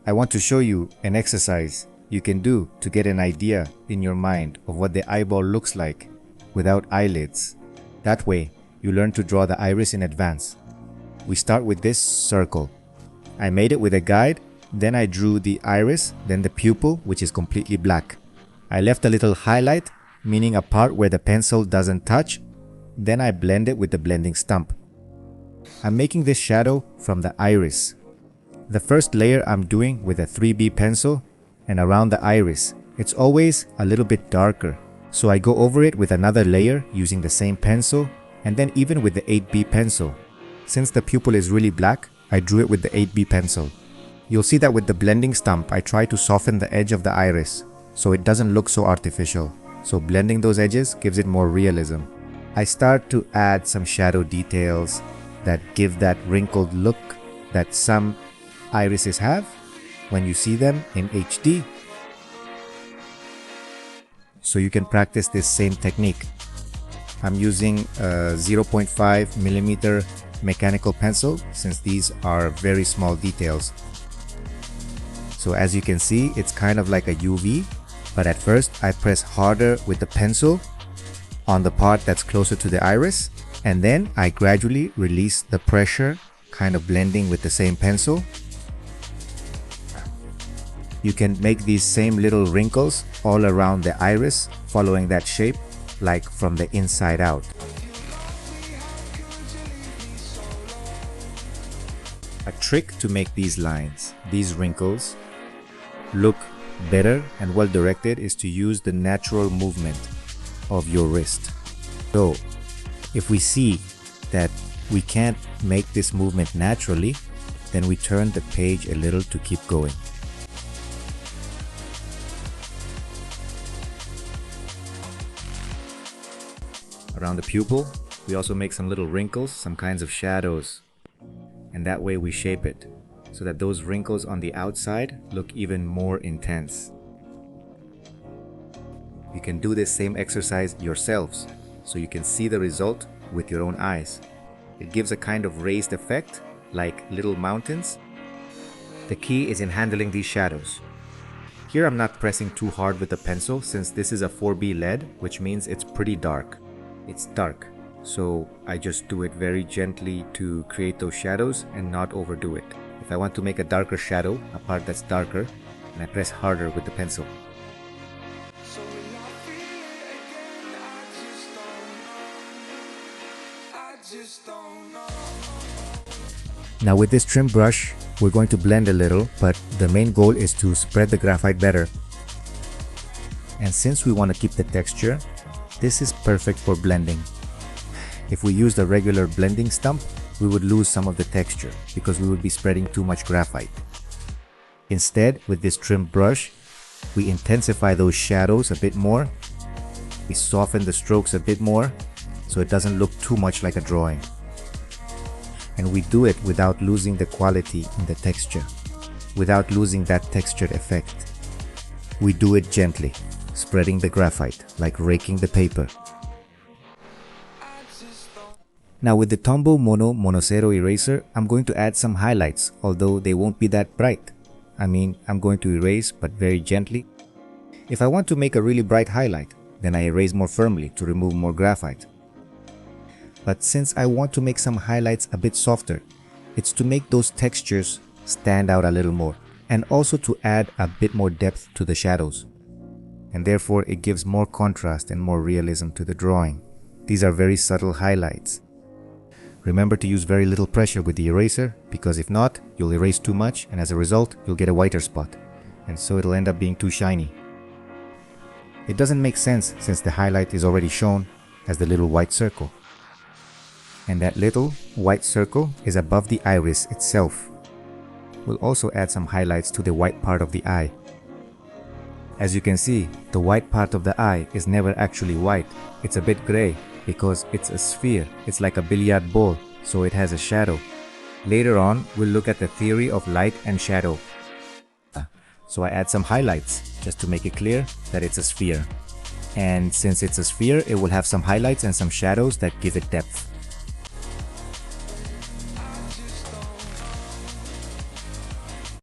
I want to show you an exercise you can do to get an idea in your mind of what the eyeball looks like without eyelids. That way, you learn to draw the iris in advance. We start with this circle. I made it with a guide, then I drew the iris, then the pupil, which is completely black. I left a little highlight, meaning a part where the pencil doesn't touch, then I blend it with the blending stump. I'm making this shadow from the iris. The first layer I'm doing with a 3B pencil, and around the iris, it's always a little bit darker. So I go over it with another layer using the same pencil, and then even with the 8B pencil. Since the pupil is really black, I drew it with the 8B pencil. You'll see that with the blending stump, I try to soften the edge of the iris, so it doesn't look so artificial. So blending those edges gives it more realism. I start to add some shadow details that give that wrinkled look that some irises have when you see them in HD. So you can practice this same technique. I'm using a 0.5 millimeter mechanical pencil since these are very small details. So as you can see, it's kind of like a UV, but at first I press harder with the pencil on the part that's closer to the iris, and then I gradually release the pressure, kind of blending with the same pencil. You can make these same little wrinkles all around the iris, following that shape, like from the inside out. A trick to make these lines, these wrinkles, look better and well directed is to use the natural movement of your wrist. So if we see that we can't make this movement naturally, then we turn the page a little to keep going. Around the pupil, we also make some little wrinkles, some kinds of shadows. And that way we shape it, so that those wrinkles on the outside look even more intense. You can do this same exercise yourselves, so you can see the result with your own eyes. It gives a kind of raised effect, like little mountains. The key is in handling these shadows. Here I'm not pressing too hard with the pencil since this is a 4B lead, which means it's pretty dark. It's dark, so I just do it very gently to create those shadows and not overdo it. If I want to make a darker shadow, a part that's darker, and I press harder with the pencil. Now with this trim brush, we're going to blend a little, but the main goal is to spread the graphite better. And since we want to keep the texture, this is perfect for blending. If we used a regular blending stump, we would lose some of the texture because we would be spreading too much graphite. Instead, with this trim brush, we intensify those shadows a bit more. We soften the strokes a bit more so it doesn't look too much like a drawing. And we do it without losing the quality in the texture, without losing that textured effect. We do it gently, spreading the graphite like raking the paper. Now with the Tombow Mono Monocero eraser, I'm going to add some highlights, although they won't be that bright. I'm going to erase, but very gently. If I want to make a really bright highlight, then I erase more firmly to remove more graphite. But since I want to make some highlights a bit softer, it's to make those textures stand out a little more, and also to add a bit more depth to the shadows. And therefore it gives more contrast and more realism to the drawing. These are very subtle highlights. Remember to use very little pressure with the eraser, because if not, you'll erase too much and as a result, you'll get a whiter spot. And so it'll end up being too shiny. It doesn't make sense since the highlight is already shown as the little white circle. And that little white circle is above the iris itself. We'll also add some highlights to the white part of the eye. As you can see, the white part of the eye is never actually white. It's a bit gray because it's a sphere. It's like a billiard ball, so it has a shadow. Later on, we'll look at the theory of light and shadow. So I add some highlights just to make it clear that it's a sphere. And since it's a sphere, it will have some highlights and some shadows that give it depth.